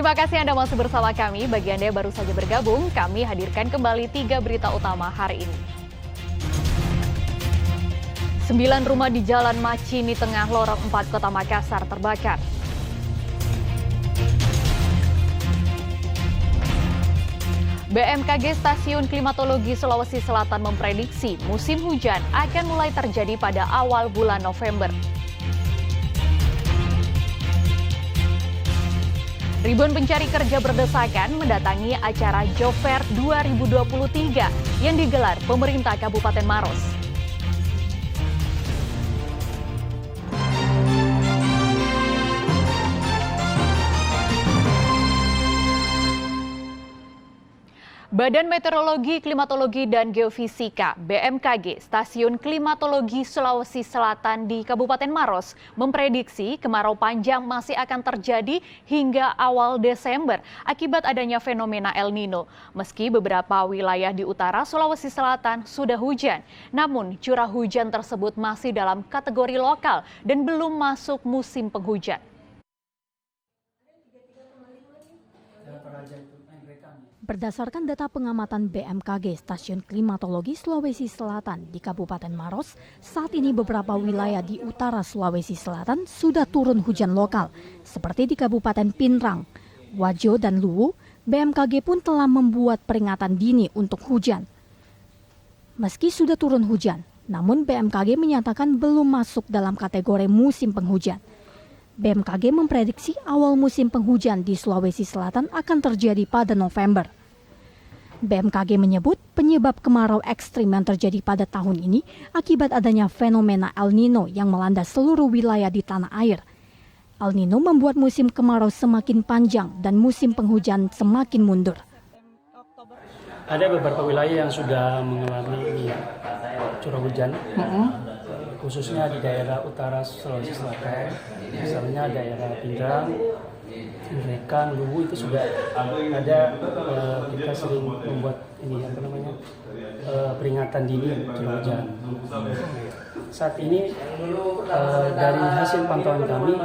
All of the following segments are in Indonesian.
Terima kasih Anda masih bersama kami. Bagi Anda yang baru saja bergabung, kami hadirkan kembali 3 berita utama hari ini. 9 rumah di Jalan Macini Tengah, Lorong 4, Kota Makassar terbakar. BMKG Stasiun Klimatologi Sulawesi Selatan memprediksi musim hujan akan mulai terjadi pada awal bulan November. Ribuan pencari kerja berdesakan mendatangi acara Job Fair 2023 yang digelar pemerintah Kabupaten Maros. Badan Meteorologi, Klimatologi, dan Geofisika (BMKG) Stasiun Klimatologi Sulawesi Selatan di Kabupaten Maros memprediksi kemarau panjang masih akan terjadi hingga awal Desember akibat adanya fenomena El Nino. Meski beberapa wilayah di utara Sulawesi Selatan sudah hujan, namun curah hujan tersebut masih dalam kategori lokal dan belum masuk musim penghujan. Berdasarkan data pengamatan BMKG Stasiun Klimatologi Sulawesi Selatan di Kabupaten Maros, saat ini beberapa wilayah di utara Sulawesi Selatan sudah turun hujan lokal, seperti di Kabupaten Pinrang, Wajo, dan Luwu. BMKG pun telah membuat peringatan dini untuk hujan. Meski sudah turun hujan, namun BMKG menyatakan belum masuk dalam kategori musim penghujan. BMKG memprediksi awal musim penghujan di Sulawesi Selatan akan terjadi pada November. BMKG menyebut penyebab kemarau ekstrim yang terjadi pada tahun ini akibat adanya fenomena El Nino yang melanda seluruh wilayah di tanah air. El Nino membuat musim kemarau semakin panjang dan musim penghujan semakin mundur. Ada beberapa wilayah yang sudah mengalami curah hujan, khususnya di daerah utara Sulawesi Selatan, misalnya daerah Pinrang, Rekan, Luwu itu sudah ada. Kita sering membuat peringatan dini curah hujan. Saat ini dari hasil pantauan kami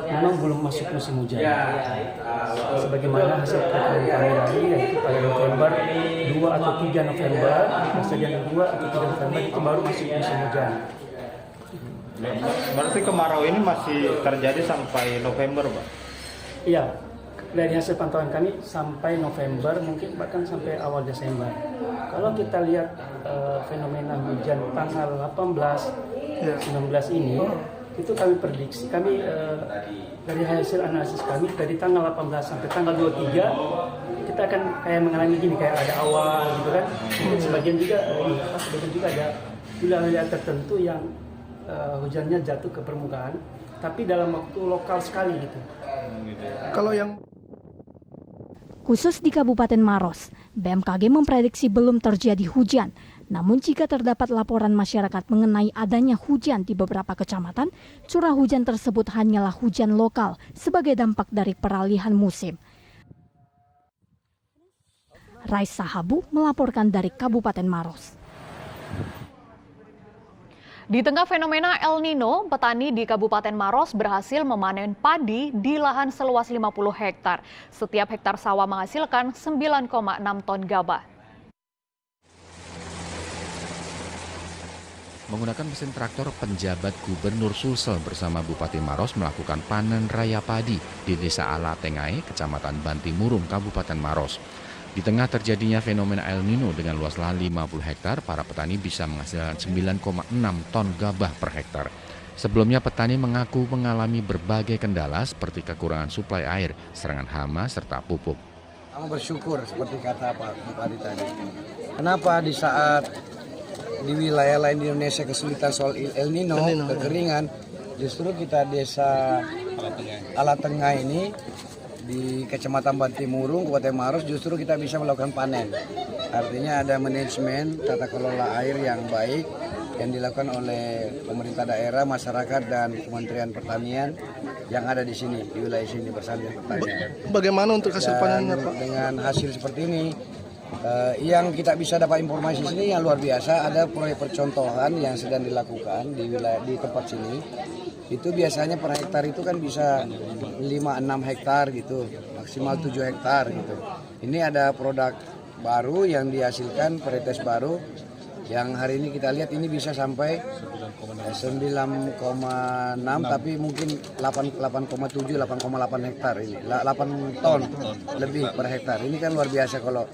memang belum masuk musim hujan. Sebagaimana hasil pantauan kami tadi, yaitu pada November 2 atau 3 November, kejadian 2 atau 3 November itu baru masuk musim hujan. Berarti kemarau ini masih terjadi sampai November, Pak? Iya, dari hasil pantauan kami sampai November, mungkin bahkan sampai awal Desember. Kalau kita lihat fenomena hujan tanggal 18, 19 ini, itu kami prediksi, dari hasil analisis kami, dari tanggal 18 sampai tanggal 23, kita akan kayak mengalami gini, kayak ada awan gitu kan. Mungkin sebagian juga ada wilayah tertentu yang hujannya jatuh ke permukaan, tapi dalam waktu lokal sekali gitu. Kalau yang Khusus di Kabupaten Maros, BMKG memprediksi belum terjadi hujan. Namun jika terdapat laporan masyarakat mengenai adanya hujan di beberapa kecamatan, curah hujan tersebut hanyalah hujan lokal sebagai dampak dari peralihan musim. Raisa Habu melaporkan dari Kabupaten Maros. Di tengah fenomena El Nino, petani di Kabupaten Maros berhasil memanen padi di lahan seluas 50 hektar. Setiap hektar sawah menghasilkan 9,6 ton gabah. Menggunakan mesin traktor, penjabat Gubernur Sulsel bersama Bupati Maros melakukan panen raya padi di Desa Alatengai, Kecamatan Bantimurung, Kabupaten Maros. Di tengah terjadinya fenomena El Nino dengan luas lahan 50 hektar, para petani bisa menghasilkan 9,6 ton gabah per hektar. Sebelumnya petani mengaku mengalami berbagai kendala seperti kekurangan suplai air, serangan hama, serta pupuk. Kami bersyukur seperti kata Pak Bupati tadi. Kenapa di saat di wilayah lain di Indonesia kesulitan soal El Nino, kekeringan, justru kita desa Alatengah ini di Kecamatan Bantimurung, Kabupaten Maros, justru kita bisa melakukan panen. Artinya ada manajemen tata kelola air yang baik yang dilakukan oleh pemerintah daerah, masyarakat, dan Kementerian Pertanian yang ada di sini, di wilayah sini bersama pertanian. Bagaimana untuk hasil panennya, Pak? Dengan hasil seperti ini, yang kita bisa dapat informasi sini yang luar biasa, ada proyek percontohan yang sedang dilakukan di wilayah di tempat sini. Itu biasanya per hektar itu kan bisa 5-6 hektar gitu. maksimal 7 hektar gitu. Ini ada produk baru yang dihasilkan, varietas baru yang hari ini kita lihat ini bisa sampai 9,6 tapi mungkin 8,7 8,8 hektar ini 8 ton lebih per hektar. Ini kan luar biasa kalau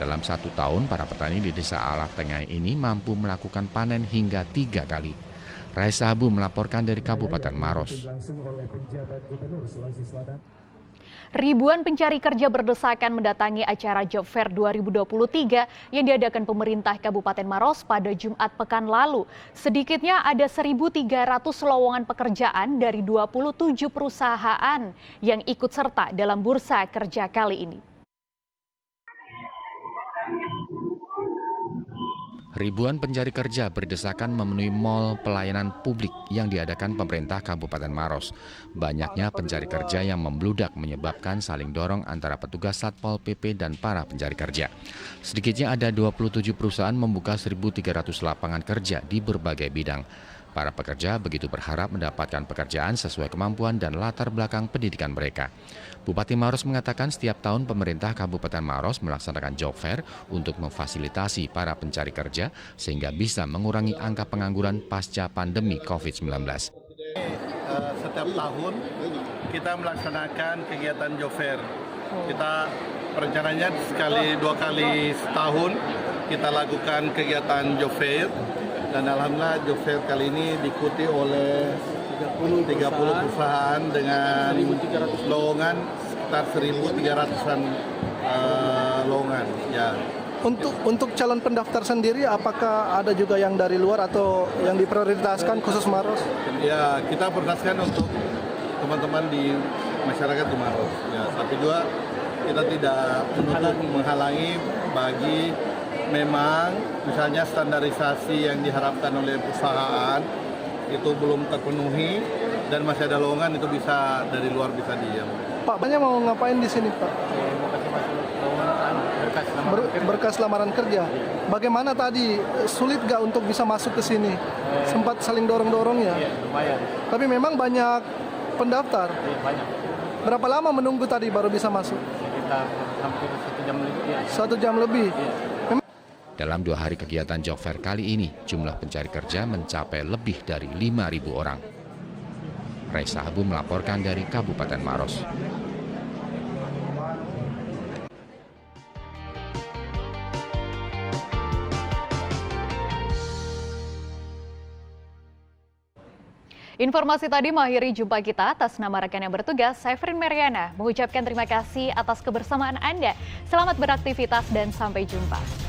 Dalam 1 tahun, para petani di Desa Alak Tengah ini mampu melakukan panen hingga 3 kali. Raisa Habu melaporkan dari Kabupaten Maros. Ribuan pencari kerja berdesakan mendatangi acara Job Fair 2023 yang diadakan pemerintah Kabupaten Maros pada Jumat pekan lalu. Sedikitnya ada 1.300 lowongan pekerjaan dari 27 perusahaan yang ikut serta dalam bursa kerja kali ini. Ribuan pencari kerja berdesakan memenuhi mal pelayanan publik yang diadakan pemerintah Kabupaten Maros. Banyaknya pencari kerja yang membludak menyebabkan saling dorong antara petugas Satpol PP dan para pencari kerja. Sedikitnya ada 27 perusahaan membuka 1.300 lapangan kerja di berbagai bidang. Para pekerja begitu berharap mendapatkan pekerjaan sesuai kemampuan dan latar belakang pendidikan mereka. Bupati Maros mengatakan setiap tahun pemerintah Kabupaten Maros melaksanakan job fair untuk memfasilitasi para pencari kerja sehingga bisa mengurangi angka pengangguran pasca pandemi COVID-19. Setiap tahun kita melaksanakan kegiatan job fair. Kita rencananya sekali 2 kali setahun kita lakukan kegiatan job fair. Dan alhamdulillah job fair kali ini diikuti oleh 30 perusahaan dengan lowongan sekitar 1.300-an lowongan. Ya. Untuk calon pendaftar sendiri, apakah ada juga yang dari luar atau yang diprioritaskan khusus Maros? Ya, kita prioritaskan untuk teman-teman di masyarakat di Maros. Ya, tapi juga kita tidak menutup menghalangi bagi memang misalnya standarisasi yang diharapkan oleh perusahaan itu belum terpenuhi dan masih ada lowongan itu bisa dari luar bisa diam. Pak, banyak mau ngapain di sini, Pak? Berkas lamaran kerja. Bagaimana tadi? Sulit gak untuk bisa masuk ke sini? Sempat saling dorong-dorong ya? Lumayan. Tapi memang banyak pendaftar. Banyak. Berapa lama menunggu tadi baru bisa masuk? Sekitar hampir 1 jam lebih. 1 jam lebih. Dalam 2 hari kegiatan job fair kali ini, jumlah pencari kerja mencapai lebih dari 5.000 orang. Raisa Habu melaporkan dari Kabupaten Maros. Informasi tadi mengakhiri jumpa kita. Atas nama rekan yang bertugas, saya Frin Mariana mengucapkan terima kasih atas kebersamaan Anda. Selamat beraktivitas dan sampai jumpa.